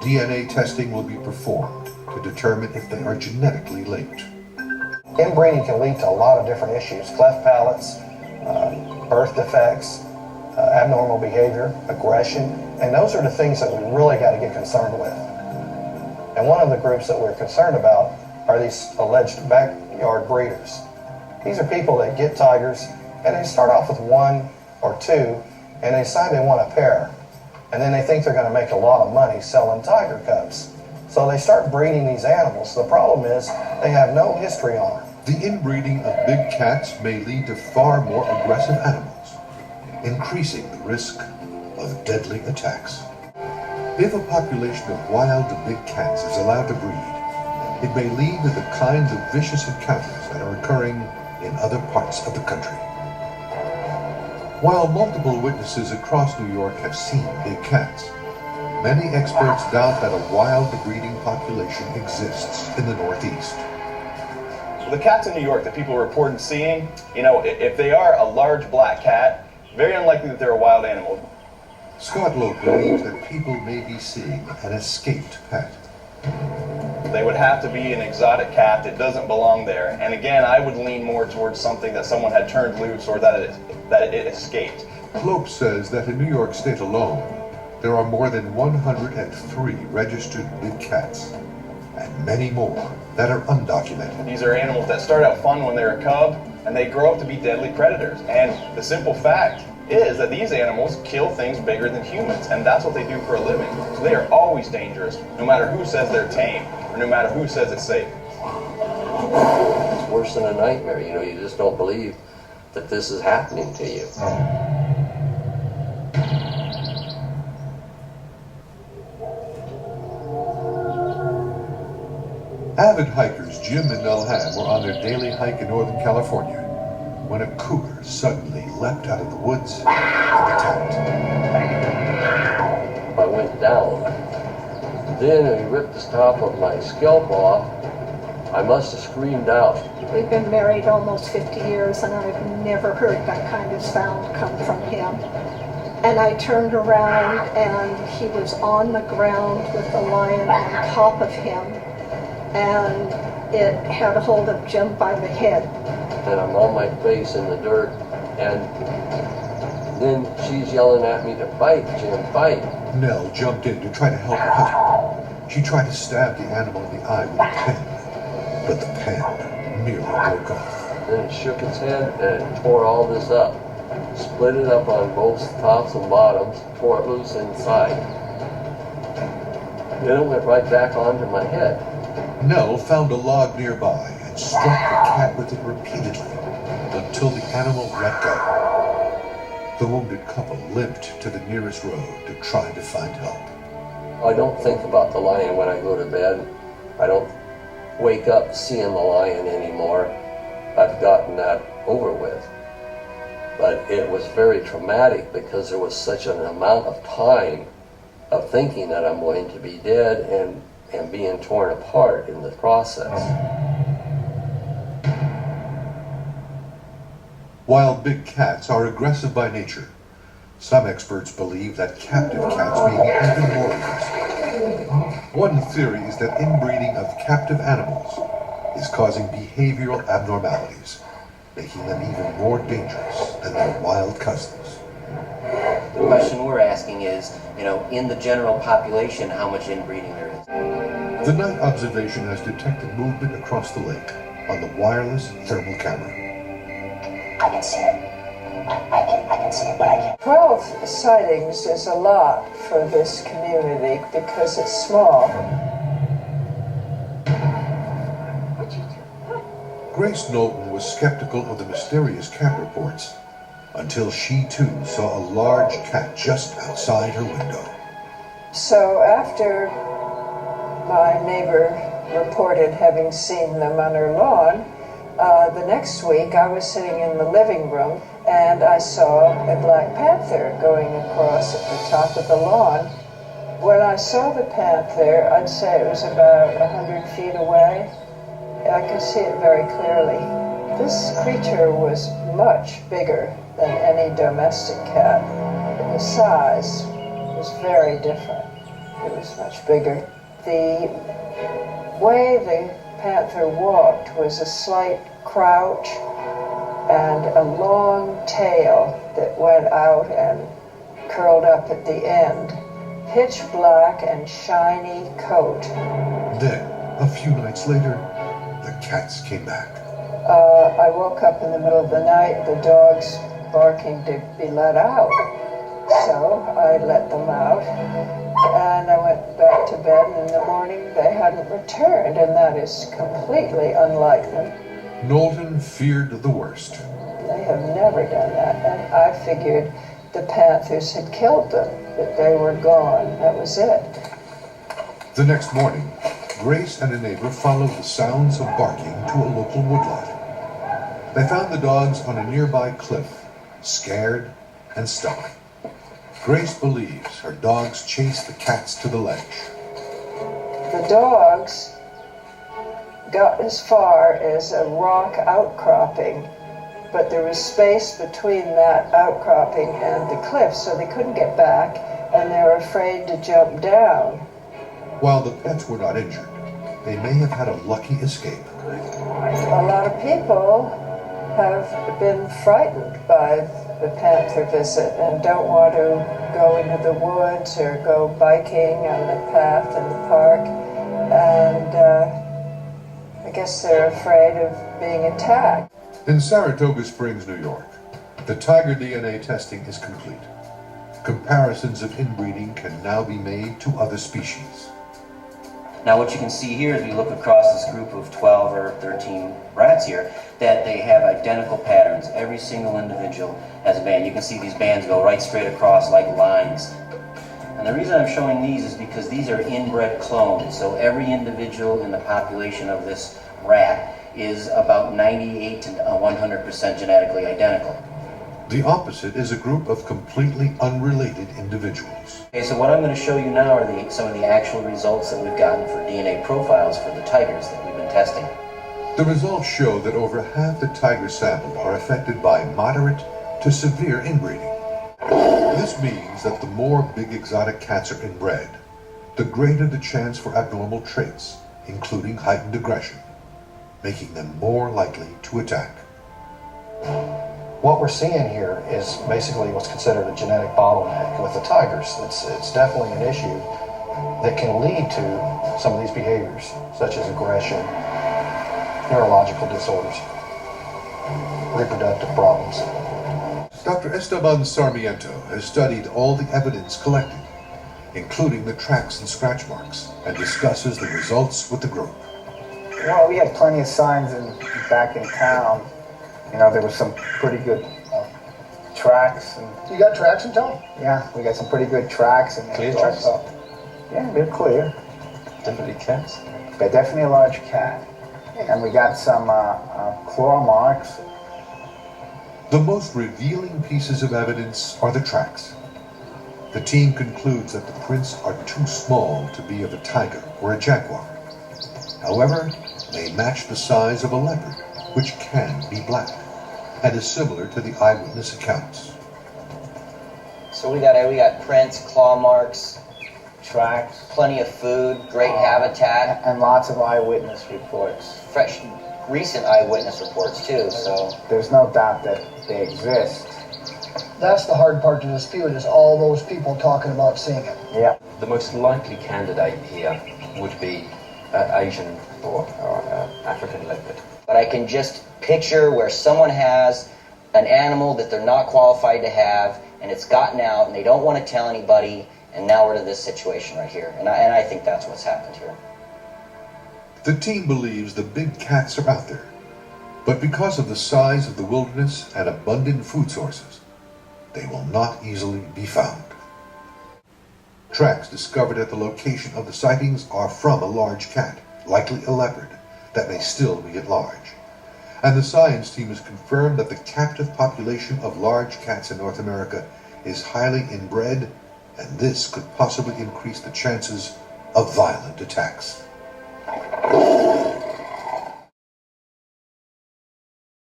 DNA testing will be performed to determine if they are genetically linked. Inbreeding can lead to a lot of different issues: cleft palates, birth defects, abnormal behavior, aggression, and those are the things that we really got to get concerned with. And one of the groups that we're concerned about are these alleged backyard breeders. These are people that get tigers and they start off with one or two and they decide they want a pair. And then they think they're going to make a lot of money selling tiger cubs. So they start breeding these animals. The problem is they have no history on them. The inbreeding of big cats may lead to far more aggressive animals, increasing the risk of deadly attacks. If a population of wild big cats is allowed to breed, it may lead to the kinds of vicious encounters that are occurring in other parts of the country. While multiple witnesses across New York have seen big cats, many experts doubt that a wild breeding population exists in the Northeast. The cats in New York that people reported seeing, if they are a large black cat, very unlikely that they're a wild animal. Scott Loeb believes that people may be seeing an escaped pet. They would have to be an exotic cat that doesn't belong there. And again, I would lean more towards something that someone had turned loose or that it escaped. Loeb says that in New York State alone, there are more than 103 registered big cats, and many more that are undocumented. These are animals that start out fun when they're a cub, and they grow up to be deadly predators. And the simple fact is that these animals kill things bigger than humans, and that's what they do for a living. So they are always dangerous, no matter who says they're tame, or no matter who says it's safe. It's worse than a nightmare, you just don't believe that this is happening to you. Avid hikers Jim and Nell Ham were on their daily hike in Northern California when a cougar suddenly leapt out of the woods and attacked. I went down. Then he ripped the top of my scalp off. I must have screamed out. We've been married almost 50 years and I've never heard that kind of sound come from him. And I turned around and he was on the ground with the lion on top of him. And it had a hold of Jim by the head. And I'm on my face in the dirt, and then she's yelling at me to fight, Jim, fight. Nell jumped in to try to help her husband. She tried to stab the animal in the eye with a pen, but the pen nearly broke off. Then it shook its head and it tore all this up, split it up on both tops and bottoms, tore it loose inside. Then it went right back onto my head. Nell found a log nearby and struck the cat with it repeatedly until the animal let go. The wounded couple limped to the nearest road to try to find help. I don't think about the lion when I go to bed. I don't wake up seeing the lion anymore. I've gotten that over with. But it was very traumatic because there was such an amount of time of thinking that I'm going to be dead and being torn apart in the process. While big cats are aggressive by nature, some experts believe that captive cats may be even more aggressive. One theory is that inbreeding of captive animals is causing behavioral abnormalities, making them even more dangerous than their wild cousins. The question we're asking is, in the general population, how much inbreeding there is. The night observation has detected movement across the lake on the wireless thermal camera. I can see it. I can see it, but I can't. 12 sightings is a lot for this community because it's small. Grace Knowlton was skeptical of the mysterious cat reports until she too saw a large cat just outside her window. So after my neighbor reported having seen them on her lawn, the next week I was sitting in the living room and I saw a black panther going across at the top of the lawn. When I saw the panther, I'd say it was about 100 feet away. I could see it very clearly. This creature was much bigger than any domestic cat. The size was very different. It was much bigger. The way the panther walked was a slight crouch and a long tail that went out and curled up at the end. Pitch black and shiny coat. Then, a few nights later, the cats came back. I woke up in the middle of the night, the dogs barking to be let out. So I let them out, and I went back to bed, and in the morning they hadn't returned, and that is completely unlike them. Knowlton feared the worst. They have never done that, and I figured the panthers had killed them, that they were gone. That was it. The next morning, Grace and a neighbor followed the sounds of barking to a local woodlot. They found the dogs on a nearby cliff, scared and stuck. Grace believes her dogs chased the cats to the ledge. The dogs got as far as a rock outcropping, but there was space between that outcropping and the cliff, so they couldn't get back, and they were afraid to jump down. While the pets were not injured, they may have had a lucky escape. A lot of people have been frightened by the panther visit and don't want to go into the woods or go biking on the path in the park, and I guess they're afraid of being attacked. In Saratoga Springs, New York, the tiger DNA testing is complete. Comparisons of inbreeding can now be made to other species. Now what you can see here as we look across this group of 12 or 13 rats here, that they have identical patterns. Every single individual has a band. You can see these bands go right straight across like lines. And the reason I'm showing these is because these are inbred clones. So every individual in the population of this rat is about 98 to 100% genetically identical. The opposite is a group of completely unrelated individuals. Okay, so what I'm going to show you now are some of the actual results that we've gotten for DNA profiles for the tigers that we've been testing. The results show that over half the tigers sampled are affected by moderate to severe inbreeding. This means that the more big exotic cats are inbred, the greater the chance for abnormal traits, including heightened aggression, making them more likely to attack. What we're seeing here is basically what's considered a genetic bottleneck with the tigers. It's definitely an issue that can lead to some of these behaviors, such as aggression, neurological disorders, reproductive problems. Dr. Esteban Sarmiento has studied all the evidence collected, including the tracks and scratch marks, and discusses the results with the group. Well, we had plenty of signs back in town. You know, there was some pretty good tracks. And you got tracks in town? Yeah, we got some pretty good tracks. And clear tracks? Yeah, they're clear. Definitely cats? They're definitely a large cat. And we got some claw marks. The most revealing pieces of evidence are the tracks. The team concludes that the prints are too small to be of a tiger or a jaguar. However, they match the size of a leopard, which can be black, and is similar to the eyewitness accounts. So we got prints, claw marks, Tracks. plenty of food, great habitat. And lots of eyewitness reports. Fresh, recent eyewitness reports too, so. There's no doubt that they exist. That's the hard part to dispute, is all those people talking about seeing it. Yeah. The most likely candidate here would be Asian or African leopard. But I can just picture where someone has an animal that they're not qualified to have, and it's gotten out, and they don't want to tell anybody, and now we're to this situation right here. And I think that's what's happened here. The team believes the big cats are out there, but because of the size of the wilderness and abundant food sources, they will not easily be found. Tracks discovered at the location of the sightings are from a large cat, likely a leopard, that may still be at large. And the science team has confirmed that the captive population of large cats in North America is highly inbred, and this could possibly increase the chances of violent attacks.